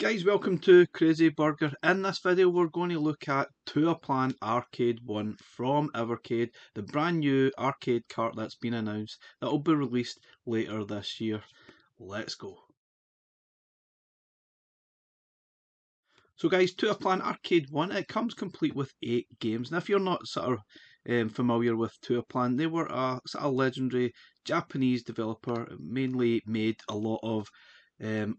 Guys, welcome to Crazy Burger. In this video we're going to look at Toaplan Arcade 1 from Evercade, the brand new arcade cart that's been announced that will be released later this year. Let's go. So guys, Toaplan Arcade 1, it comes complete with 8 games. Now if you're not familiar with Toaplan, they were a sort of legendary Japanese developer, mainly made a lot of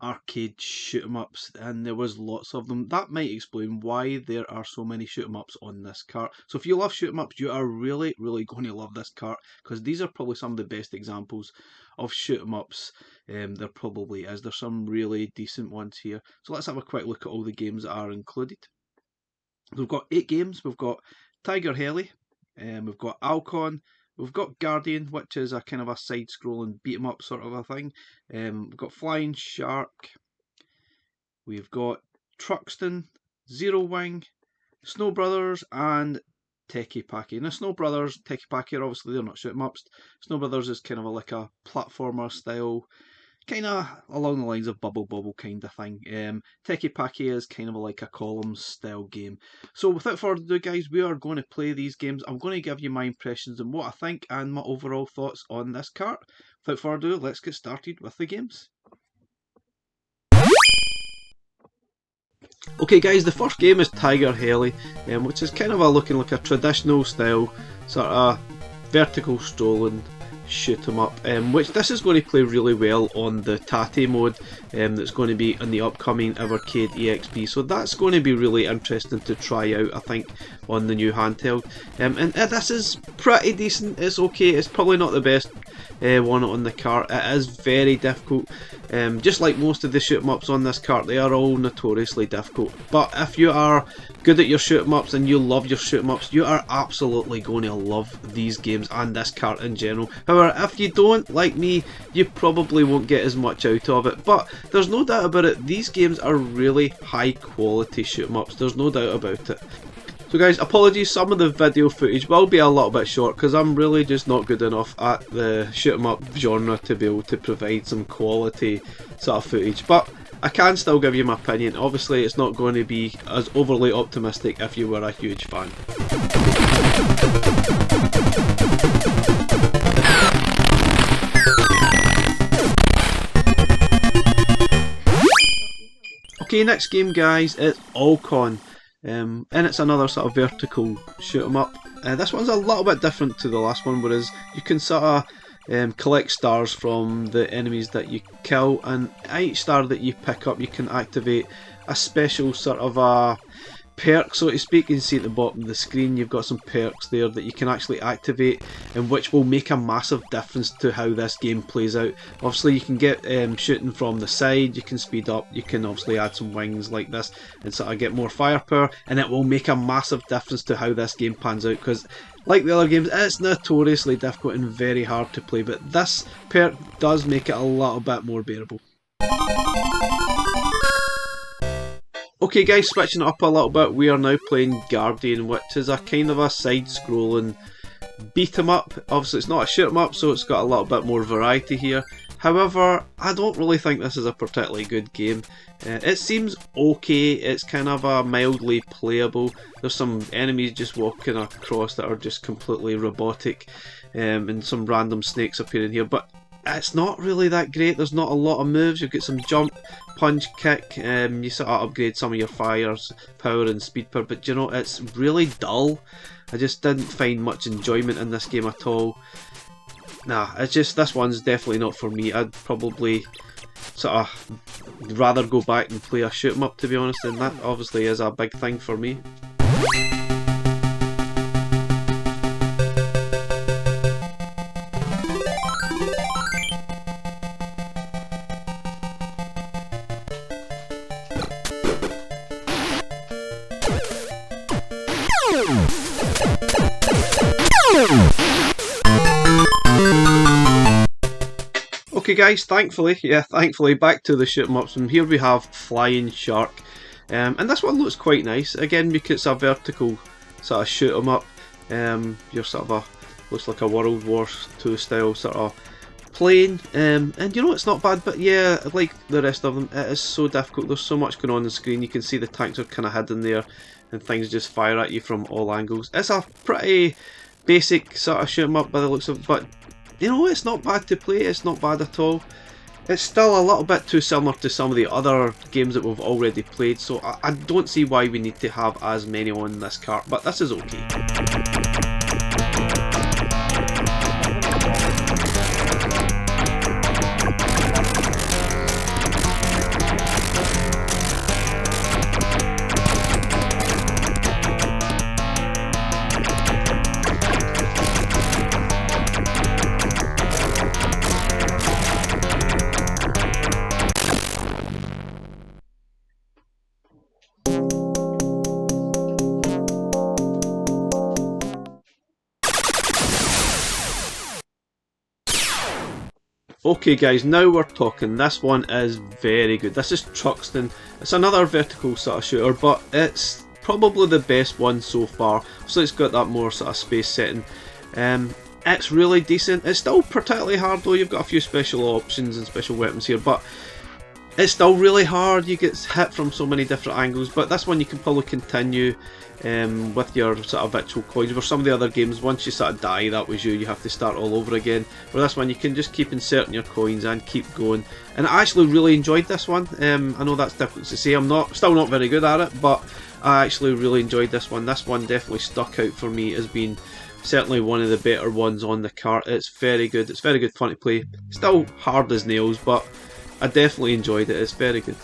arcade shoot 'em ups, and there was lots of them. That might explain why there are so many shoot 'em ups on this cart. So if you love shoot 'em ups, you are really going to love this cart, because these are probably some of the best examples of shoot 'em ups there probably is. There's some really decent ones here. So let's have a quick look at all the games that are included. We've got 8 games. We've got Tiger Heli, we've got Alcon, we've got Guardian, which is a kind of a side-scrolling beat-em-up sort of a thing. We've got Flying Shark. We've got Truckston, Zero Wing, Snow Brothers, and Techie Packy. Now, Snow Brothers, Techie Packy are obviously they're not shoot 'em ups. Snow Brothers is kind of like a platformer style, kind of along the lines of Bubble Bobble kind of thing. Techie Packy is kind of like a columns style game. So without further ado guys, we are going to play these games. I'm going to give you my impressions and what I think and my overall thoughts on this cart. Without further ado, let's get started with the games. Okay guys, the first game is Tiger Heli, which is kind of looking like a traditional style sort of vertical scrolling shoot 'em up, which this is going to play really well on the Tate mode that's going to be in the upcoming Evercade EXP, so that's going to be really interesting to try out, I think, on the new handheld. And this is pretty decent. It's okay. It's probably not the best one on the cart. It is very difficult. Just like most of the shoot 'em ups on this cart, they are all notoriously difficult. But if you are good at your shoot 'em ups and you love your shoot 'em ups, you are absolutely going to love these games and this cart in general. However, if you don't, like me, you probably won't get as much out of it. But there's no doubt about it, these games are really high quality shoot 'em ups. There's no doubt about it. So guys, apologies, some of the video footage will be a little bit short because I'm really just not good enough at the shoot 'em up genre to be able to provide some quality sort of footage, but I can still give you my opinion. Obviously it's not going to be as overly optimistic if you were a huge fan. Okay, next game guys, it's Alcon. And it's another sort of vertical shoot 'em up. This one's a little bit different to the last one, whereas you can sort of collect stars from the enemies that you kill, and each star that you pick up you can activate a special sort of a perk, so to speak. You can see at the bottom of the screen you've got some perks there that you can actually activate, and which will make a massive difference to how this game plays out. Obviously you can get shooting from the side, you can speed up, you can obviously add some wings like this and sort of get more firepower, and it will make a massive difference to how this game pans out, because like the other games it's notoriously difficult and very hard to play, but this perk does make it a little bit more bearable. Okay guys, switching it up a little bit, we are now playing Guardian, which is a kind of a side-scrolling beat 'em up. Obviously it's not a shoot 'em up, so it's got a little bit more variety here. However, I don't really think this is a particularly good game. It seems okay, it's kind of a mildly playable. There's some enemies just walking across that are just completely robotic, and some random snakes appearing here, but it's not really that great. There's not a lot of moves. You've got some jump, punch, kick, you sort of upgrade some of your fires, power and speed power, but you know, it's really dull. I just didn't find much enjoyment in this game at all. Nah, it's just, this one's definitely not for me. I'd probably sort of rather go back and play a shoot 'em up, to be honest, and that obviously is a big thing for me. Okay guys, thankfully back to the shoot 'em ups, and here we have Flying Shark, and this one looks quite nice again because it's a vertical sort of shoot 'em up. You're sort of looks like a World War II style sort of playing, and you know, it's not bad, but yeah, like the rest of them, it is so difficult. There's so much going on the screen. You can see the tanks are kind of hidden there, and things just fire at you from all angles. It's a pretty basic sort of shoot 'em up by the looks of it, but you know, it's not bad to play. It's not bad at all. It's still a little bit too similar to some of the other games that we've already played, so I don't see why we need to have as many on this cart, but this is okay. Okay guys, now we're talking. This one is very good. This is Truckston. It's another vertical sort of shooter, but it's probably the best one so far. So it's got that more sort of space setting. It's really decent. It's still particularly hard though. You've got a few special options and special weapons here, but it's still really hard. You get hit from so many different angles, but this one you can probably continue with your sort of virtual coins. For some of the other games, once you sort of die, that was you have to start all over again. For this one, you can just keep inserting your coins and keep going, and I actually really enjoyed this one. I know that's difficult to say. I'm still not very good at it, but I actually really enjoyed this one. This one definitely stuck out for me as being certainly one of the better ones on the cart. It's very good. It's very good fun to play. Still hard as nails, but I definitely enjoyed it. It's very good.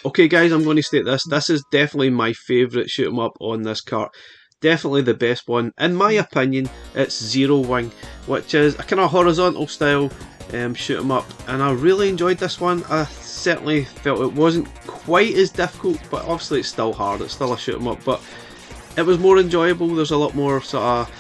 Okay guys, I'm going to state this. This is definitely my favourite shoot 'em up on this cart. Definitely the best one. In my opinion, it's Zero Wing, which is a kind of horizontal style shoot 'em up, and I really enjoyed this one. I certainly felt it wasn't quite as difficult, but obviously it's still hard. It's still a shoot 'em up, but it was more enjoyable. There's a lot more sort of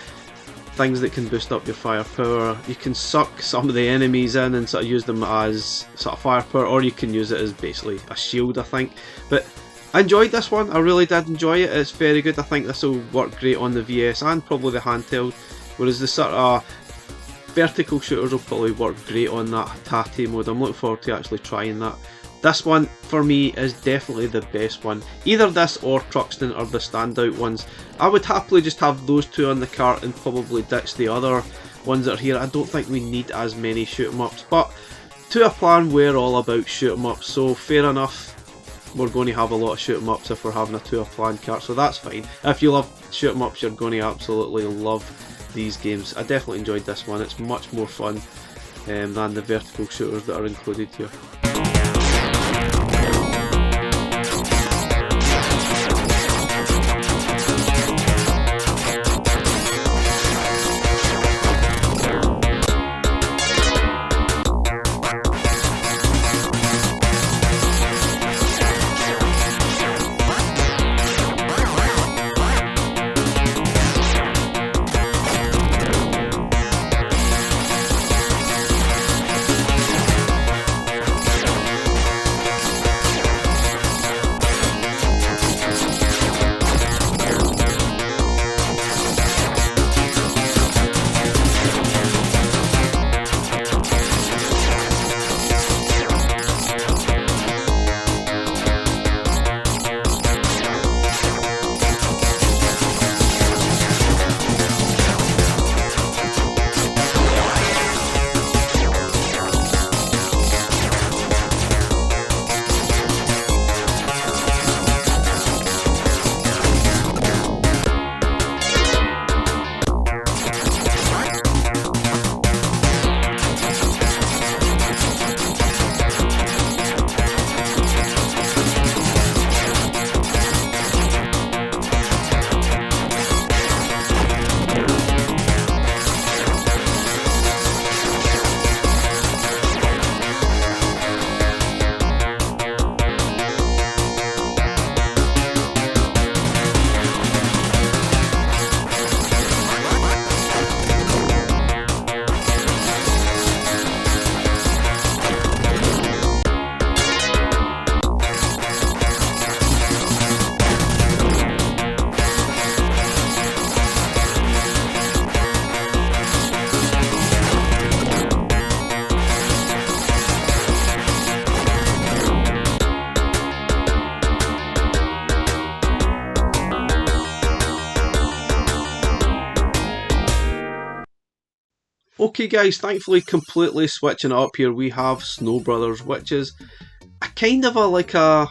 things that can boost up your firepower. You can suck some of the enemies in and sort of use them as sort of firepower, or you can use it as basically a shield, I think. But I enjoyed this one. I really did enjoy it. It's very good. I think this will work great on the VS and probably the handheld, whereas the sort of vertical shooters will probably work great on that Tate mode. I'm looking forward to actually trying that. This one, for me, is definitely the best one. Either this or Truckston are the standout ones. I would happily just have those two on the cart and probably ditch the other ones that are here. I don't think we need as many shoot 'em ups, but Toaplan, we're all about shoot 'em ups, so fair enough. We're going to have a lot of shoot 'em ups if we're having a Toaplan cart, so that's fine. If you love shoot 'em ups, you're going to absolutely love these games. I definitely enjoyed this one. It's much more fun than the vertical shooters that are included here. Okay guys, thankfully completely switching it up here, we have Snow Brothers, which is a kind of a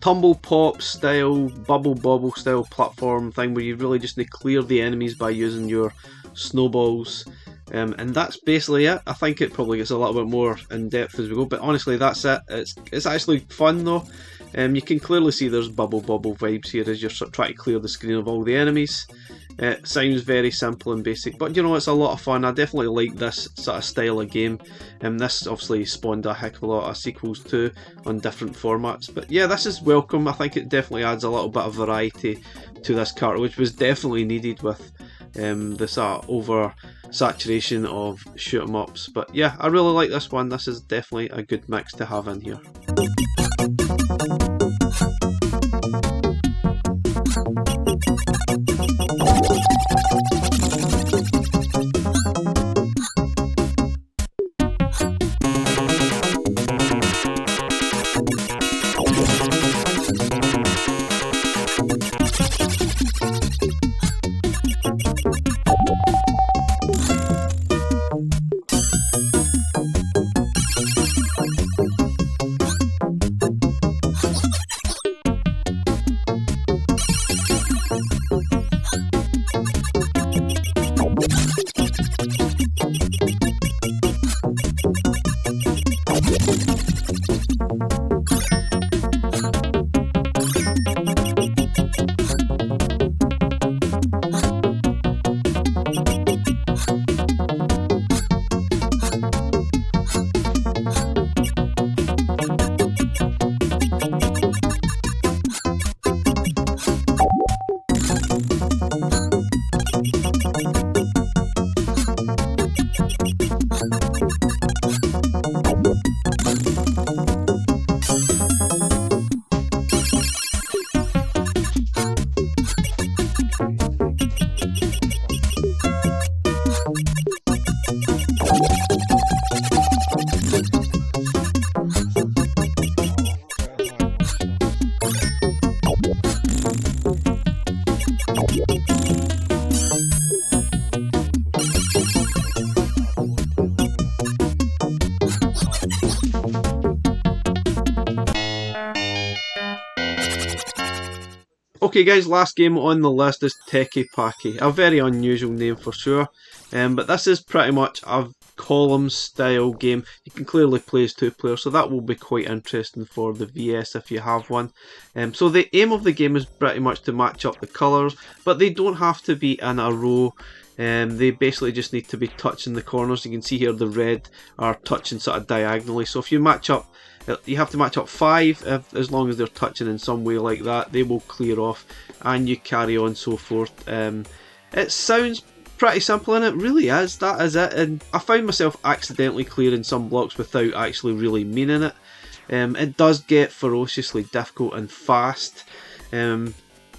tumble pop style, bubble bobble style platform thing where you really just need to clear the enemies by using your snowballs. And that's basically it. I think it probably gets a little bit more in depth as we go, but honestly that's it. It's actually fun though. You can clearly see there's bubble bobble vibes here as you're trying to clear the screen of all the enemies. It sounds very simple and basic, but you know, it's a lot of fun. I definitely like this sort of style of game. This obviously spawned a heck of a lot of sequels too on different formats. But yeah, this is welcome. I think it definitely adds a little bit of variety to this cart, which was definitely needed with the sort of over saturation of shoot 'em ups. But yeah, I really like this one. This is definitely a good mix to have in here. Okay guys, last game on the list is Techie Packy, a very unusual name for sure, but this is pretty much a column style game. You can clearly play as 2 players, so that will be quite interesting for the VS if you have one. So the aim of the game is pretty much to match up the colours, but they don't have to be in a row. They basically just need to be touching the corners. You can see here the red are touching sort of diagonally, so if you match up, you have to match up 5, as long as they're touching in some way like that, they will clear off, and you carry on so forth. It sounds pretty simple and it really is, that is it, and I found myself accidentally clearing some blocks without actually really meaning it. It does get ferociously difficult and fast.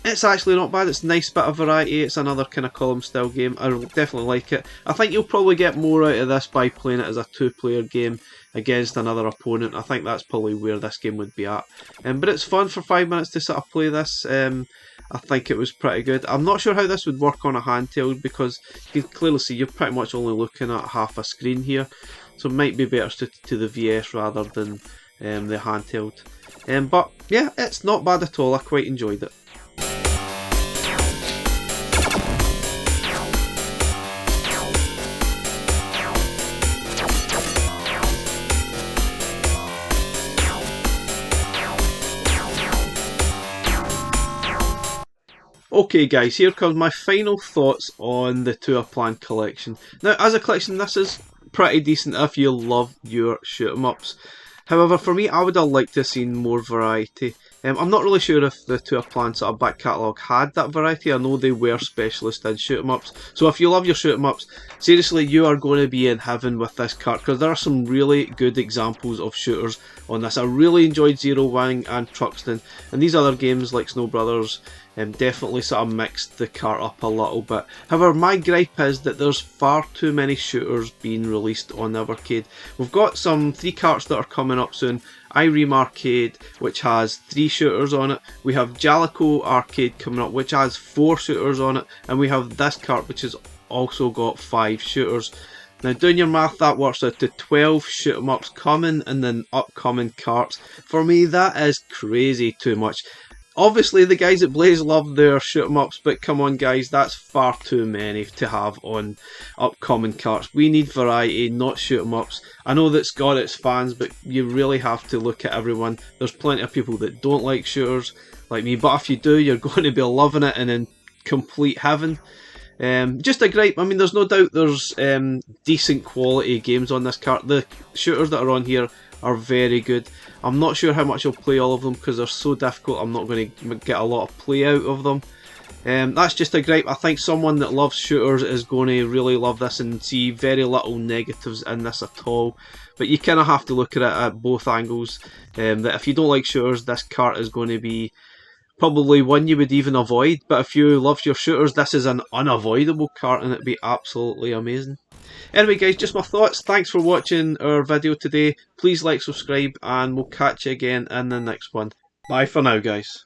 It's actually not bad, it's a nice bit of variety, it's another kind of column style game, I definitely like it. I think you'll probably get more out of this by playing it as a 2-player game against another opponent. I think that's probably where this game would be at. But it's fun for 5 minutes to sort of play this. I think it was pretty good. I'm not sure how this would work on a handheld because you can clearly see you're pretty much only looking at half a screen here. So it might be better suited to the VS rather than the handheld. But yeah, it's not bad at all, I quite enjoyed it. Okay guys, here comes my final thoughts on the Toaplan collection. Now as a collection this is pretty decent if you love your shoot 'em ups. However, for me I would have liked to have seen more variety. I'm not really sure if the Toaplan sort of back catalogue had that variety. I know they were specialists in shoot 'em ups, so if you love your shoot 'em ups, seriously you are going to be in heaven with this cart because there are some really good examples of shooters on this. I really enjoyed Zero Wing and Truckston, and these other games like Snow Brothers definitely sort of mixed the cart up a little bit. However, my gripe is that there's far too many shooters being released on Evercade. We've got some 3 carts that are coming up soon. Ireme Arcade, which has 3 shooters on it. We have EliteColeyBoy Arcade coming up, which has 4 shooters on it. And we have this cart, which has also got 5 shooters. Now doing your math, that works out to 12 shoot 'em ups coming and then upcoming carts. For me, that is crazy too much. Obviously the guys at Blaze love their shoot 'em ups, but come on guys, that's far too many to have on upcoming carts. We need variety, not shoot 'em ups. I know that's got its fans, but you really have to look at everyone. There's plenty of people that don't like shooters like me, but if you do, you're going to be loving it and in complete heaven. Just a gripe, I mean, there's no doubt there's decent quality games on this cart. The shooters that are on here are very good. I'm not sure how much I'll play all of them because they're so difficult. I'm not going to get a lot of play out of them. That's just a gripe. I think someone that loves shooters is going to really love this and see very little negatives in this at all. But you kind of have to look at it at both angles. That if you don't like shooters, this cart is going to be probably one you would even avoid. But if you love your shooters, this is an unavoidable cart and it'd be absolutely amazing. Anyway guys, just my thoughts. Thanks for watching our video today. Please like, subscribe, and we'll catch you again in the next one. Bye for now guys.